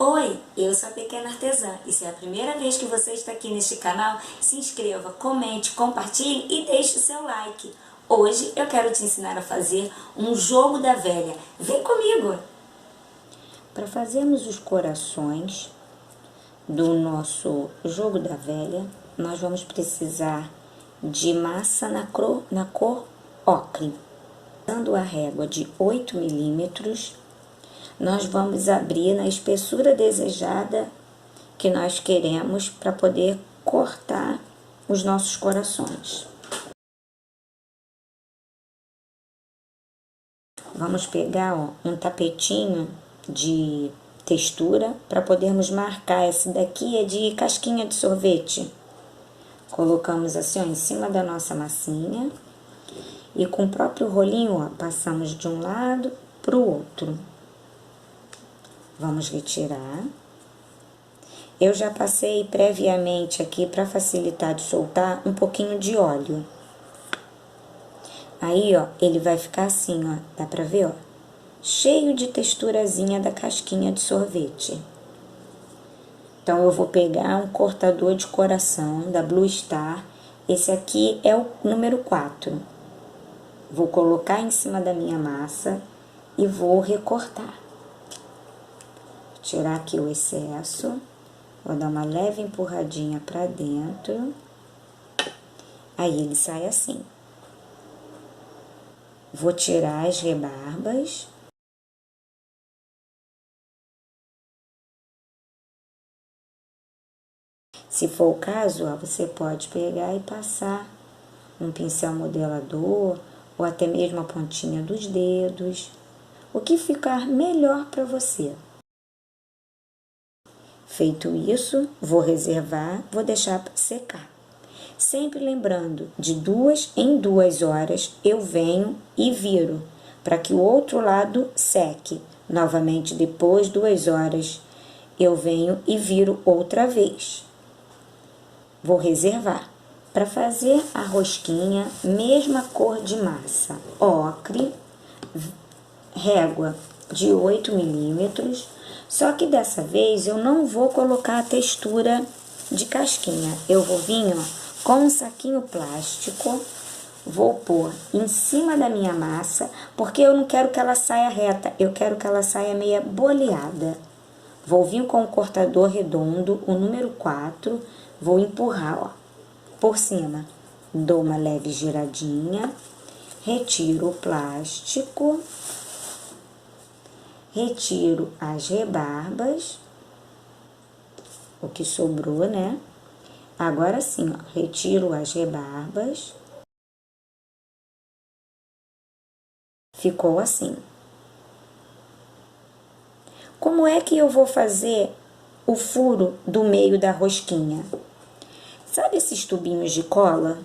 Oi, eu sou a Pequena Artesã e se é a primeira vez que você está aqui neste canal, se inscreva, comente, compartilhe e deixe o seu like. Hoje eu quero te ensinar a fazer um jogo da velha. Vem comigo! Para fazermos os corações do nosso jogo da velha, nós vamos precisar de massa na cor ocre. Usando a régua de 8 milímetros, nós vamos abrir na espessura desejada que nós queremos para poder cortar os nossos corações. Vamos pegar um tapetinho de textura para podermos marcar. Esse daqui é de casquinha de sorvete. Colocamos assim em cima da nossa massinha e com o próprio rolinho passamos de um lado para o outro. Vamos retirar. Eu já passei previamente aqui para facilitar de soltar um pouquinho de óleo. Aí, ele vai ficar assim, dá pra ver, cheio de texturazinha da casquinha de sorvete. Então, eu vou pegar um cortador de coração da Blue Star. Esse aqui é o número 4. Vou colocar em cima da minha massa e vou recortar. Vou tirar aqui o excesso. Vou dar uma leve empurradinha pra dentro. Aí, ele sai assim. Vou tirar as rebarbas. Se for o caso, você pode pegar e passar um pincel modelador ou até mesmo a pontinha dos dedos, o que ficar melhor para você. Feito isso, vou reservar, vou deixar secar. Sempre lembrando, de 2 em 2 horas eu venho e viro, para que o outro lado seque. Novamente, depois de 2 horas, eu venho e viro outra vez. Vou reservar. Para fazer a rosquinha, mesma cor de massa, ocre, régua de 8 milímetros, só que dessa vez eu não vou colocar a textura de casquinha. Eu vou vir, com um saquinho plástico, vou pôr em cima da minha massa, porque eu não quero que ela saia reta, eu quero que ela saia meia boleada. Vou vir com o cortador redondo, o número 4, vou empurrar, por cima. Dou uma leve giradinha, retiro o plástico, retiro as rebarbas, o que sobrou, né? Agora sim, retiro as rebarbas. Ficou assim. Como é que eu vou fazer o furo do meio da rosquinha? Sabe esses tubinhos de cola?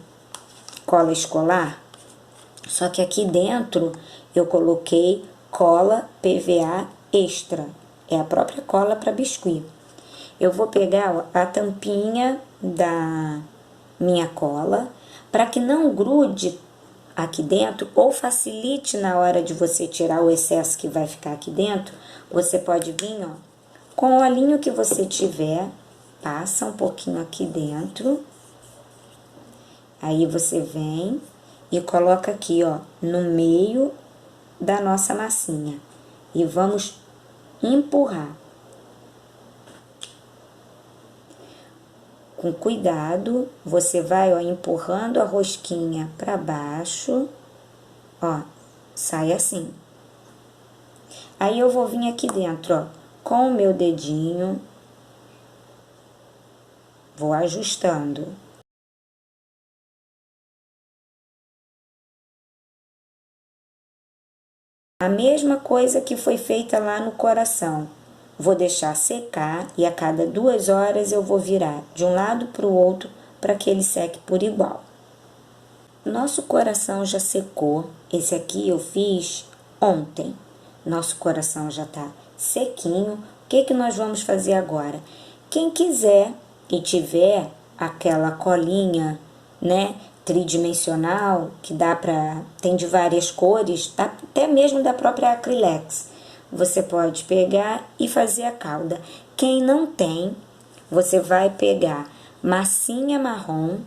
Cola escolar? Só que aqui dentro eu coloquei cola PVA extra. É a própria cola para biscuit. Eu vou pegar a tampinha da minha cola para que não grude aqui dentro ou facilite na hora de você tirar o excesso que vai ficar aqui dentro. Você pode vir, com o olhinho que você tiver, passa um pouquinho aqui dentro. Aí você vem e coloca aqui, no meio da nossa massinha. E vamos empurrar. Com cuidado, você vai, empurrando a rosquinha para baixo. Sai assim. Aí eu vou vir aqui dentro, com o meu dedinho. Vou ajustando. A mesma coisa que foi feita lá no coração. Vou deixar secar e a cada 2 horas eu vou virar de um lado para o outro para que ele seque por igual. Nosso coração já secou. Esse aqui eu fiz ontem. Nosso coração já tá sequinho. O que nós vamos fazer agora? Quem quiser e tiver aquela colinha, né, tridimensional, que dá tem de várias cores, até mesmo da própria Acrylex. você pode pegar e fazer a calda. Quem não tem, você vai pegar massinha marrom,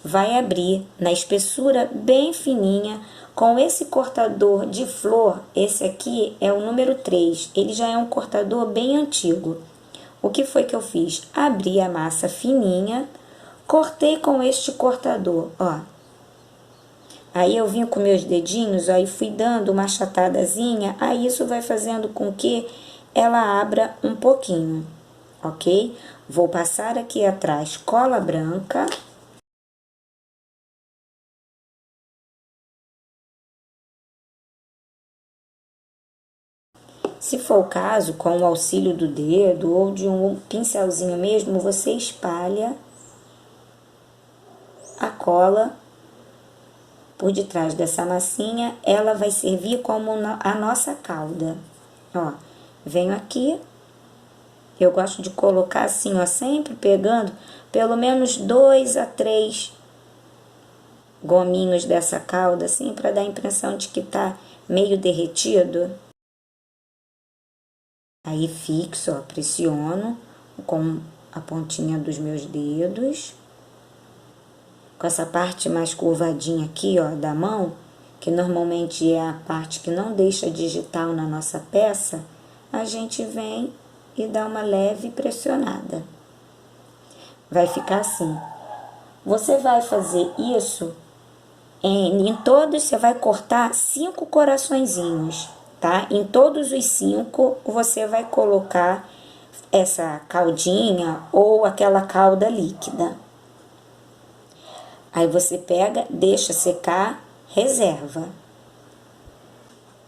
vai abrir na espessura bem fininha com esse cortador de flor. Esse aqui é o número 3, ele já é um cortador bem antigo. O que foi que eu fiz? Abri a massa fininha, cortei com este cortador, ó. Aí eu vim com meus dedinhos, aí fui dando uma achatadazinha, aí isso vai fazendo com que ela abra um pouquinho, ok? Vou passar aqui atrás cola branca. Se for o caso, com o auxílio do dedo ou de um pincelzinho mesmo, você espalha a cola por detrás dessa massinha, ela vai servir como a nossa calda. Ó, venho aqui, eu gosto de colocar assim, ó, sempre pegando pelo menos 2 a 3 gominhos dessa calda, assim, para dar a impressão de que tá meio derretido. Aí fixo, ó, pressiono com a pontinha dos meus dedos. Com essa parte mais curvadinha aqui, ó, da mão, que normalmente é a parte que não deixa digital na nossa peça, a gente vem e dá uma leve pressionada. Vai ficar assim. Você vai fazer isso em todos, você vai cortar 5 coraçõezinhos, tá? Em todos os 5, você vai colocar essa caldinha ou aquela calda líquida. Aí você pega, deixa secar, reserva.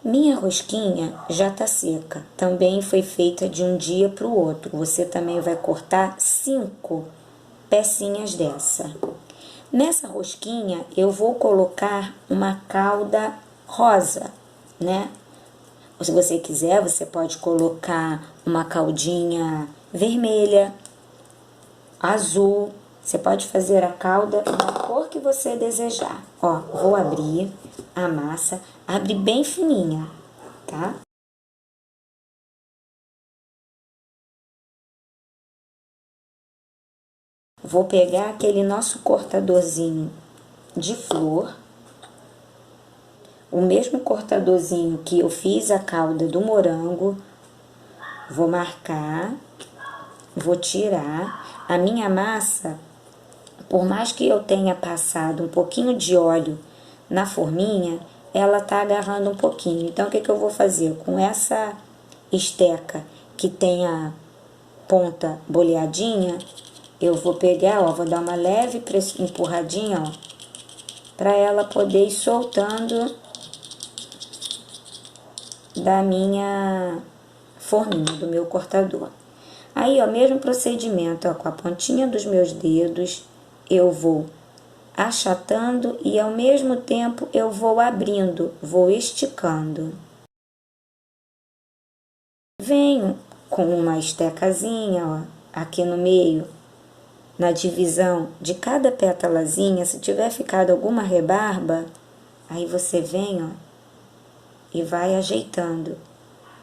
Minha rosquinha já tá seca. Também foi feita de um dia para o outro. Você também vai cortar 5 pecinhas dessa. Nessa rosquinha eu vou colocar uma calda rosa, né? Se você quiser, você pode colocar uma caldinha vermelha, azul. Você pode fazer a calda da cor que você desejar. Ó, vou abrir a massa, abre bem fininha, tá? Vou pegar aquele nosso cortadorzinho de flor, o mesmo cortadorzinho que eu fiz a calda do morango, vou marcar, vou tirar. A minha massa, por mais que eu tenha passado um pouquinho de óleo na forminha, ela tá agarrando um pouquinho. Então, o que que eu vou fazer? Com essa esteca que tem a ponta boleadinha, eu vou pegar, ó, vou dar uma leve empurradinha, ó, para ela poder ir soltando da minha forminha, do meu cortador. Aí, ó, mesmo procedimento, ó, com a pontinha dos meus dedos, eu vou achatando e ao mesmo tempo eu vou abrindo, vou esticando. Venho com uma estecazinha, ó, aqui no meio, na divisão de cada pétalazinha. Se tiver ficado alguma rebarba, aí você vem, ó, e vai ajeitando,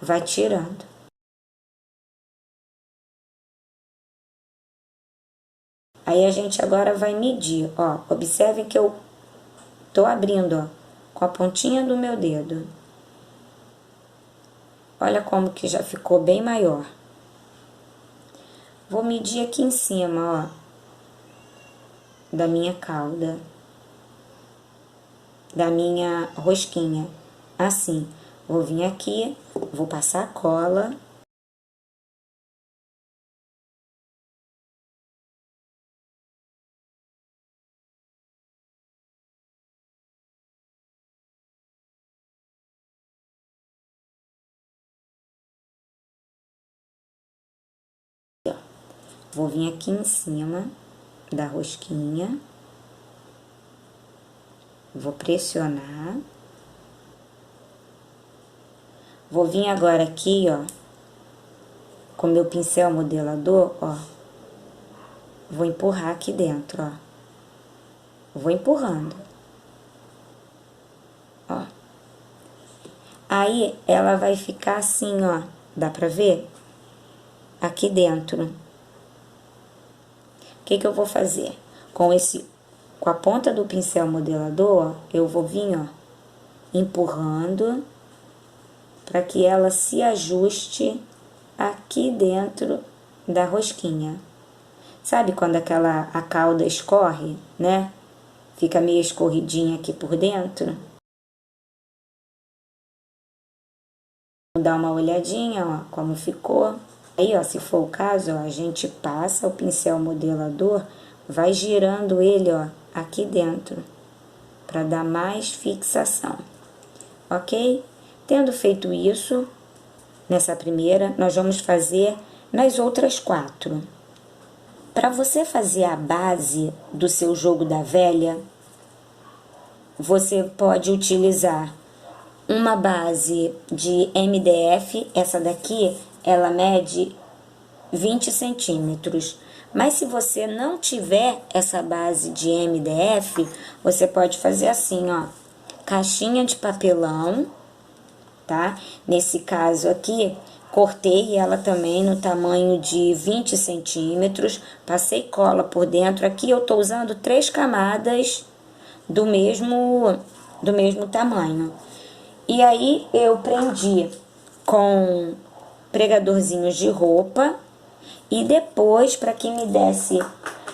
vai tirando. Aí a gente agora vai medir, ó. Observem que eu tô abrindo, ó, com a pontinha do meu dedo. Olha como que já ficou bem maior. Vou medir aqui em cima, ó, da minha calda, da minha rosquinha. Assim, vou vir aqui, vou passar a cola. Vou vir aqui em cima da rosquinha, vou pressionar. Vou vir agora aqui, ó, com meu pincel modelador, ó, vou empurrar aqui dentro, ó. Vou empurrando, ó. Aí, ela vai ficar assim, ó. Dá pra ver? Aqui dentro. O que que eu vou fazer? Com a ponta do pincel modelador, eu vou vir, ó, empurrando para que ela se ajuste aqui dentro da rosquinha. Sabe quando a cauda escorre, né? Fica meio escorridinha aqui por dentro. Vou dar uma olhadinha, ó, como ficou. Aí, ó, se for o caso, ó, a gente passa o pincel modelador, vai girando ele, ó, aqui dentro, para dar mais fixação, ok? Tendo feito isso, nessa primeira, nós vamos fazer nas outras 4. Para você fazer a base do seu jogo da velha, você pode utilizar uma base de MDF, essa daqui, ela mede 20 centímetros. Mas se você não tiver essa base de MDF, você pode fazer assim, ó, caixinha de papelão, tá? Nesse caso aqui, cortei ela também no tamanho de 20 centímetros, passei cola por dentro. Aqui eu tô usando 3 camadas do mesmo tamanho. E aí eu prendi com pregadorzinhos de roupa e depois, para que me desse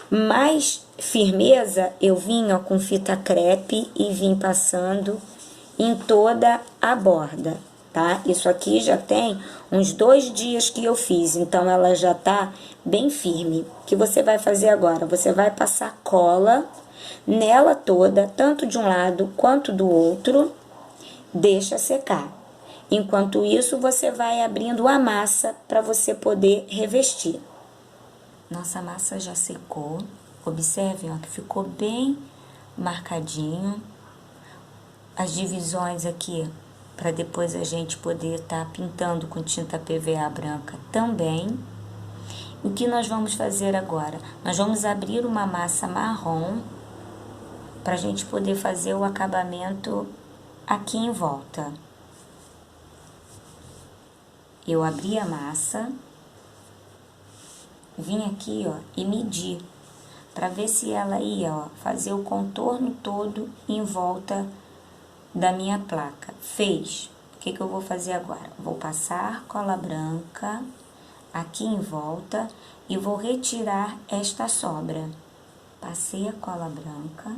mais firmeza, eu vim, ó, com fita crepe e vim passando em toda a borda, tá? Isso aqui já tem uns 2 dias que eu fiz, então ela já tá bem firme. O que você vai fazer agora? Você vai passar cola nela toda, tanto de um lado quanto do outro, deixa secar. Enquanto isso, você vai abrindo a massa para você poder revestir. Nossa massa já secou. Observem, ó, que ficou bem marcadinho. As divisões aqui, para depois a gente poder estar pintando com tinta PVA branca também. O que nós vamos fazer agora? Nós vamos abrir uma massa marrom para a gente poder fazer o acabamento aqui em volta. Eu abri a massa, vim aqui, ó, e medi para ver se ela ia, ó, fazer o contorno todo em volta da minha placa. Fez. O que que eu vou fazer agora? Vou passar cola branca aqui em volta e vou retirar esta sobra. Passei a cola branca.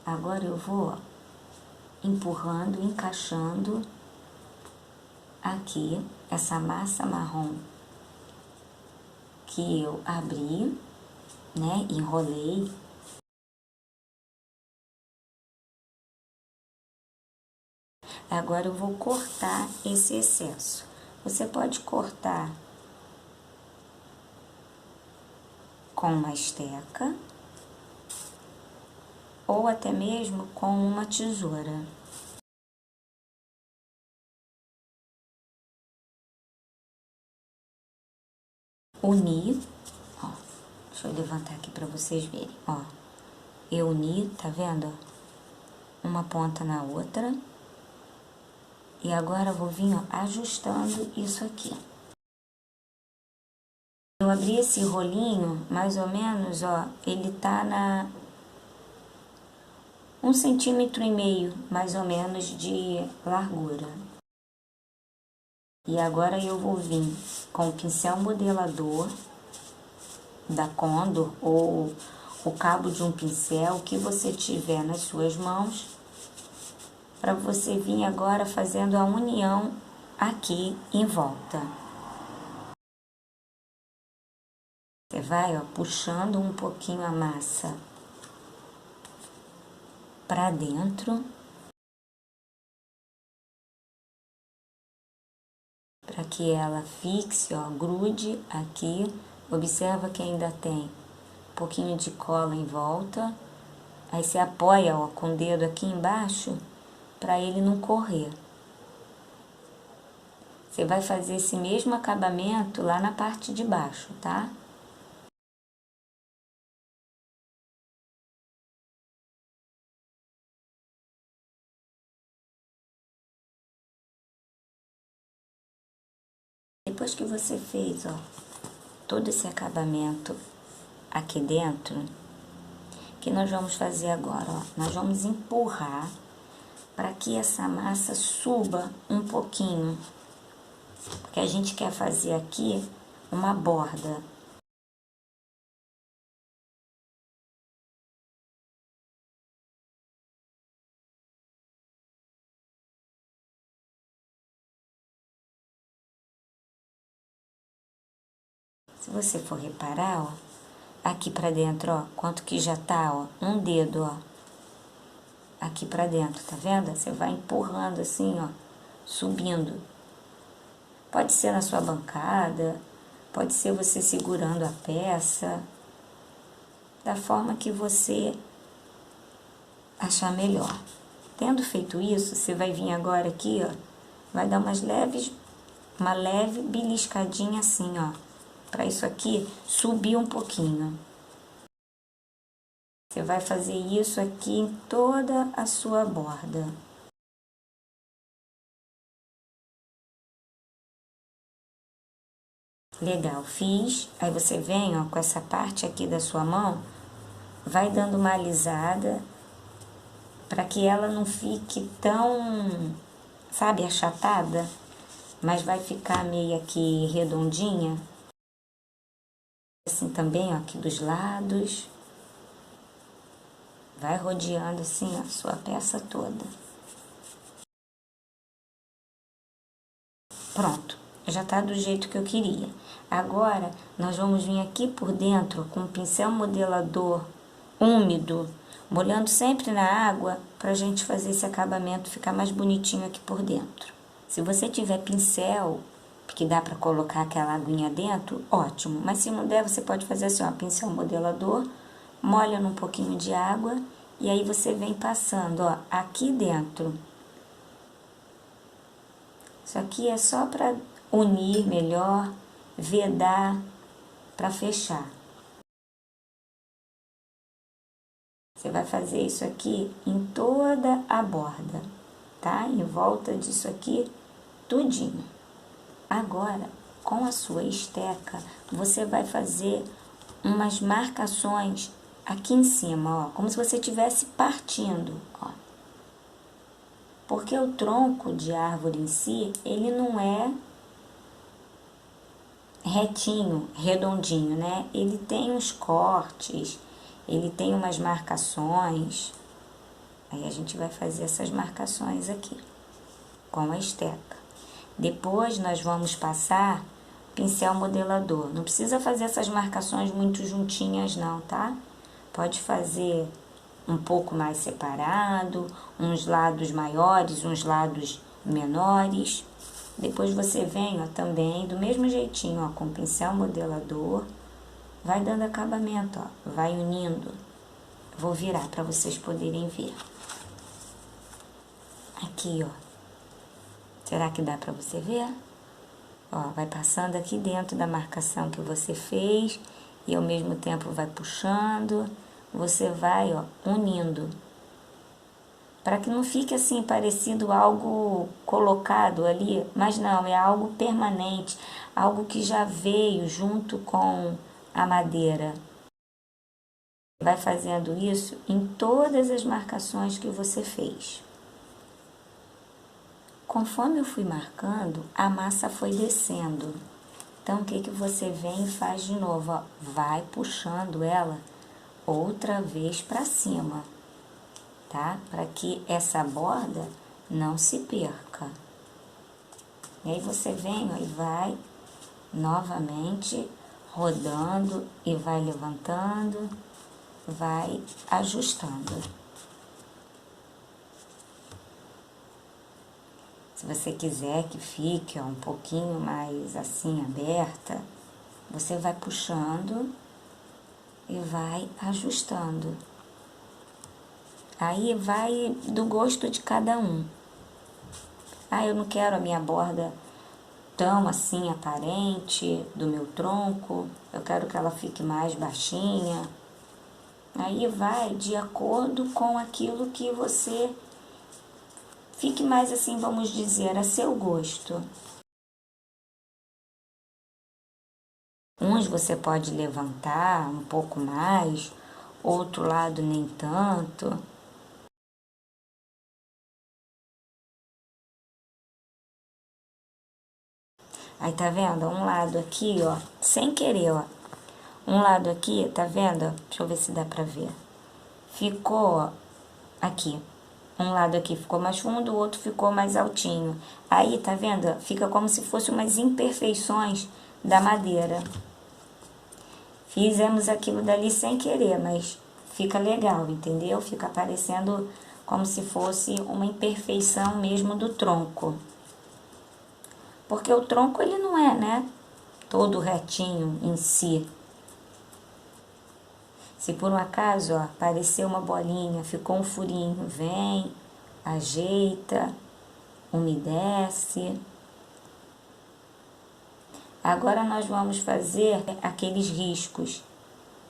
Agora eu vou, ó, empurrando, encaixando aqui essa massa marrom que eu abri, né, enrolei. Agora eu vou cortar esse excesso. Você pode cortar com uma esteca ou até mesmo com uma tesoura. Uni, ó, deixa eu levantar aqui para vocês verem, ó. Eu uni, tá vendo? Uma ponta na outra. E agora eu vou vir, ó, ajustando isso aqui. Eu abri esse rolinho, mais ou menos, ó, ele tá na 1,5 centímetros, mais ou menos, de largura. E agora eu vou vir com o pincel modelador da Condor ou o cabo de um pincel que você tiver nas suas mãos, para você vir agora fazendo a união aqui em volta. Você vai, ó, puxando um pouquinho a massa para dentro, para que ela fixe, ó, grude aqui. Observa que ainda tem um pouquinho de cola em volta. Aí você apoia, ó, com o dedo aqui embaixo para ele não correr. Você vai fazer esse mesmo acabamento lá na parte de baixo, tá? depois que você fez, ó, todo esse acabamento aqui dentro, que nós vamos fazer agora, ó, nós vamos empurrar para que essa massa suba um pouquinho, porque a gente quer fazer aqui uma borda. Se você for reparar, ó, aqui pra dentro, ó, quanto que já tá, ó, um dedo, ó, aqui pra dentro, tá vendo? Você vai empurrando assim, ó, subindo. Pode ser na sua bancada, pode ser você segurando a peça, da forma que você achar melhor. Tendo feito isso, você vai vir agora aqui, ó, vai dar uma leve beliscadinha assim, ó, para isso aqui subir um pouquinho. Você vai fazer isso aqui em toda a sua borda. Legal, fiz. Aí você vem, ó, com essa parte aqui da sua mão, vai dando uma alisada para que ela não fique tão, sabe, achatada, mas vai ficar meio aqui redondinha. Assim também, ó, aqui dos lados. Vai rodeando assim a sua peça toda. Pronto, já tá do jeito que eu queria. Agora, nós vamos vir aqui por dentro com um pincel modelador úmido, molhando sempre na água pra gente fazer esse acabamento ficar mais bonitinho aqui por dentro. Se você tiver pincel, que dá pra colocar aquela aguinha dentro, ótimo. Mas se não der, você pode fazer assim, ó, pincel modelador, molha num pouquinho de água e aí você vem passando, ó, aqui dentro. Isso aqui é só para unir melhor, vedar, para fechar. Você vai fazer isso aqui em toda a borda, tá? Em volta disso aqui, tudinho. Agora, com a sua esteca, você vai fazer umas marcações aqui em cima, ó, como se você estivesse partindo, ó. Porque o tronco de árvore em si, ele não é retinho, redondinho, né? Ele tem uns cortes, ele tem umas marcações. Aí a gente vai fazer essas marcações aqui, com a esteca. Depois nós vamos passar pincel modelador. Não precisa fazer essas marcações muito juntinhas não, tá? Pode fazer um pouco mais separado, uns lados maiores, uns lados menores. Depois você vem, ó, também do mesmo jeitinho, ó, com pincel modelador, vai dando acabamento, ó, vai unindo. Vou virar para vocês poderem ver. Aqui, ó. Será que dá para você ver? Ó, vai passando aqui dentro da marcação que você fez e ao mesmo tempo vai puxando. Você vai, ó, unindo. Para que não fique assim parecido algo colocado ali, mas não, é algo permanente, algo que já veio junto com a madeira. Vai fazendo isso em todas as marcações que você fez. Conforme eu fui marcando, a massa foi descendo. Então, o que que você vem e faz de novo? Ó, vai puxando ela outra vez para cima, tá? Para que essa borda não se perca. E aí você vem, ó, e vai novamente rodando e vai levantando, vai ajustando. Se você quiser que fique, ó, um pouquinho mais assim aberta, você vai puxando e vai ajustando. Aí vai do gosto de cada um. Ah, eu não quero a minha borda tão assim aparente do meu tronco, eu quero que ela fique mais baixinha. Aí vai de acordo com aquilo que você fique mais assim, vamos dizer, a seu gosto. Uns você pode levantar um pouco mais, outro lado nem tanto. Aí tá vendo? Um lado aqui, ó, sem querer, ó. Um lado aqui, tá vendo? Deixa eu ver se dá pra ver. Ficou, ó, aqui. Um lado aqui ficou mais fundo, o outro ficou mais altinho. Aí, tá vendo? Fica como se fosse umas imperfeições da madeira. Fizemos aquilo dali sem querer, mas fica legal, entendeu? Fica parecendo como se fosse uma imperfeição mesmo do tronco. Porque o tronco, ele não é, né, todo retinho em si. Se por um acaso, ó, apareceu uma bolinha, ficou um furinho, vem, ajeita, umedece. Agora nós vamos fazer aqueles riscos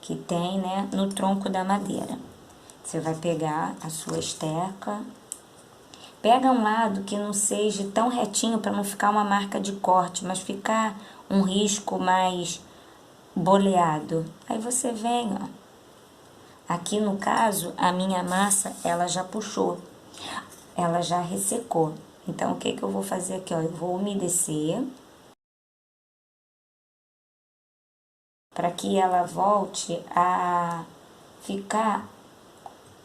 que tem, né, no tronco da madeira. Você vai pegar a sua esteca, pega um lado que não seja tão retinho para não ficar uma marca de corte, mas ficar um risco mais boleado. Aí você vem, ó. Aqui no caso, a minha massa, ela já puxou, ela já ressecou. Então, o que que eu vou fazer aqui, ó? Eu vou umedecer para que ela volte a ficar.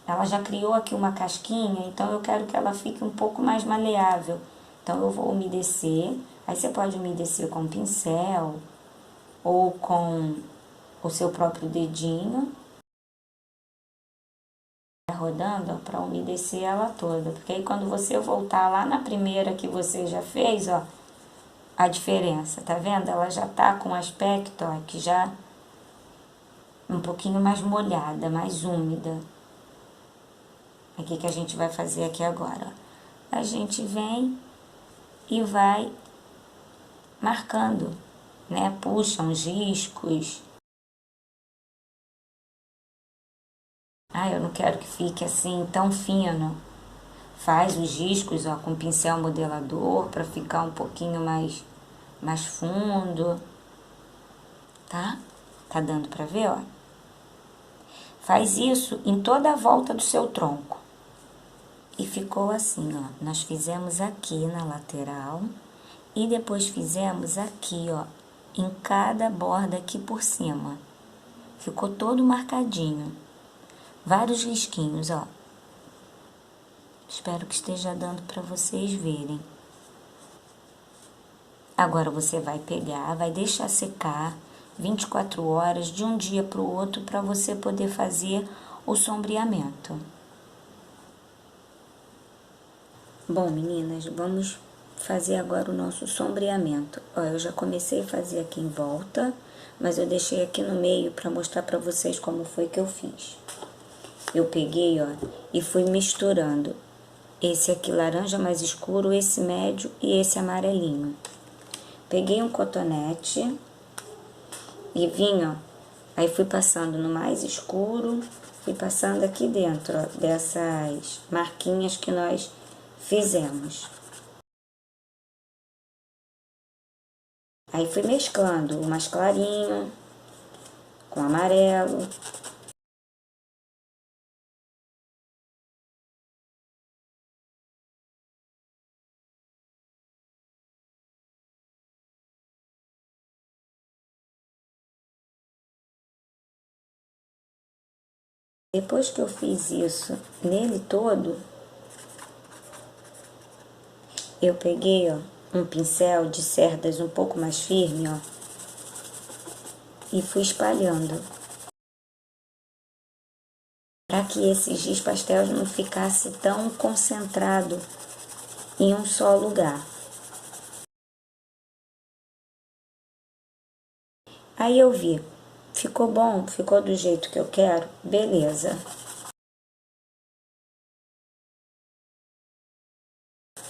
Ela já criou aqui uma casquinha, então eu quero que ela fique um pouco mais maleável. Então, eu vou umedecer. Aí, você pode umedecer com pincel ou com o seu próprio dedinho. Rodando para umedecer ela toda. Porque aí, quando você voltar lá na primeira que você já fez, ó, a diferença, tá vendo? Ela já tá com aspecto, ó, que já um pouquinho mais molhada, mais úmida. O que a gente vai fazer aqui agora? A gente vem e vai marcando, né? Puxa uns riscos. Ah, eu não quero que fique assim tão fino. Faz os riscos, ó, com pincel modelador para ficar um pouquinho mais fundo, tá? Tá dando pra ver, ó? Faz isso em toda a volta do seu tronco. E ficou assim, ó. Nós fizemos aqui na lateral e depois fizemos aqui, ó, em cada borda aqui por cima. Ficou todo marcadinho. Vários risquinhos, ó. Espero que esteja dando pra vocês verem. Agora você vai pegar, vai deixar secar 24 horas de um dia para o outro para você poder fazer o sombreamento. Bom, meninas, vamos fazer agora o nosso sombreamento. Ó, eu já comecei a fazer aqui em volta, mas eu deixei aqui no meio para mostrar para vocês como foi que eu fiz. Eu peguei, ó, e fui misturando esse aqui laranja mais escuro, esse médio e esse amarelinho. Peguei um cotonete e vim, ó, aí fui passando no mais escuro, fui passando aqui dentro, ó, dessas marquinhas que nós fizemos. Aí fui mesclando o mais clarinho com amarelo. Depois que eu fiz isso nele todo, eu peguei, ó, um pincel de cerdas um pouco mais firme, ó, e fui espalhando, para que esse giz pastel não ficasse tão concentrado em um só lugar. Aí eu vi, ficou bom, ficou do jeito que eu quero, beleza.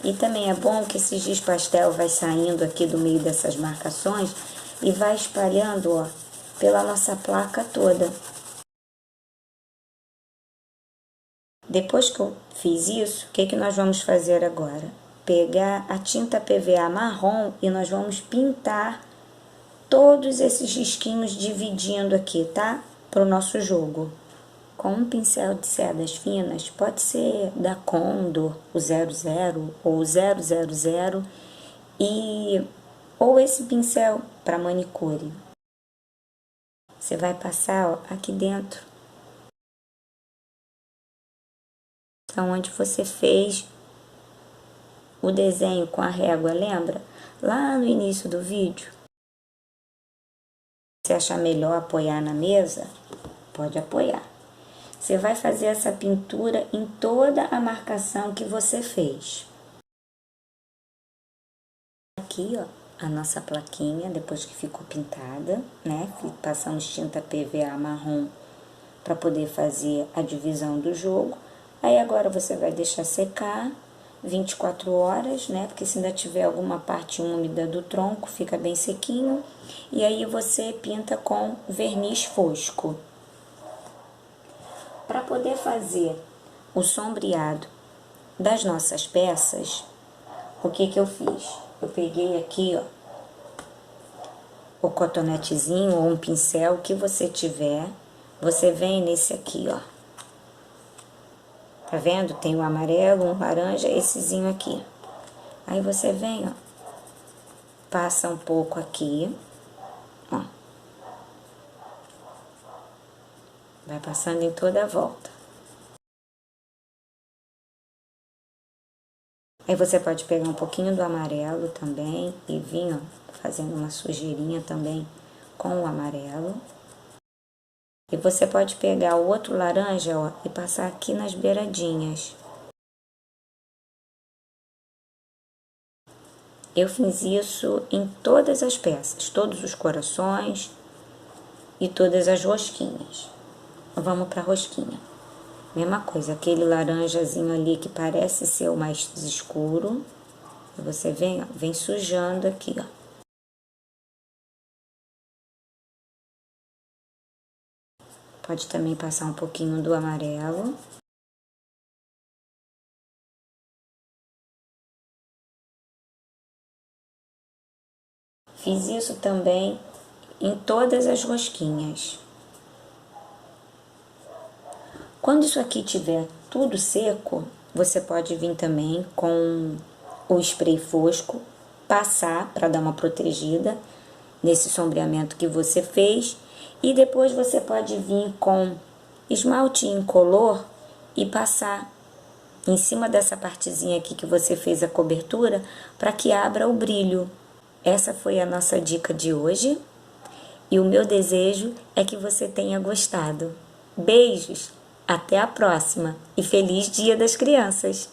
E também é bom que esse giz pastel vai saindo aqui do meio dessas marcações e vai espalhando, ó, pela nossa placa toda. Depois que eu fiz isso, o que que nós vamos fazer agora? Pegar a tinta PVA marrom e nós vamos pintar todos esses risquinhos dividindo aqui, tá? Para o nosso jogo. Com um pincel de cerdas finas, pode ser da Condor, o 00 ou o 000, ou esse pincel para manicure. Você vai passar, ó, aqui dentro. Então, onde você fez o desenho com a régua, lembra? Lá no início do vídeo. Se achar melhor apoiar na mesa, pode apoiar. Você vai fazer essa pintura em toda a marcação que você fez. Aqui, ó, a nossa plaquinha, depois que ficou pintada, né? Passamos tinta PVA marrom para poder fazer a divisão do jogo. Aí agora você vai deixar secar 24 horas, né? Porque se ainda tiver alguma parte úmida do tronco, fica bem sequinho. E aí você pinta com verniz fosco. Para poder fazer o sombreado das nossas peças, o que eu fiz? Eu peguei aqui, ó, o cotonetezinho ou um pincel que você tiver, você vem nesse aqui, ó. Tá vendo? Tem o amarelo, um laranja, essezinho aqui. Aí você vem, ó, passa um pouco aqui, ó. Vai passando em toda a volta. Aí você pode pegar um pouquinho do amarelo também e vir, ó, fazendo uma sujeirinha também com o amarelo. E você pode pegar o outro laranja, ó, e passar aqui nas beiradinhas. Eu fiz isso em todas as peças, todos os corações e todas as rosquinhas. Vamos para a rosquinha. Mesma coisa, aquele laranjazinho ali que parece ser o mais escuro. E você vem, ó, vem sujando aqui, ó. Pode também passar um pouquinho do amarelo. Fiz isso também em todas as rosquinhas. Quando isso aqui tiver tudo seco, você pode vir também com o spray fosco, passar para dar uma protegida nesse sombreamento que você fez. E depois você pode vir com esmalte incolor e passar em cima dessa partezinha aqui que você fez a cobertura para que abra o brilho. Essa foi a nossa dica de hoje e o meu desejo é que você tenha gostado. Beijos, até a próxima e feliz Dia das Crianças!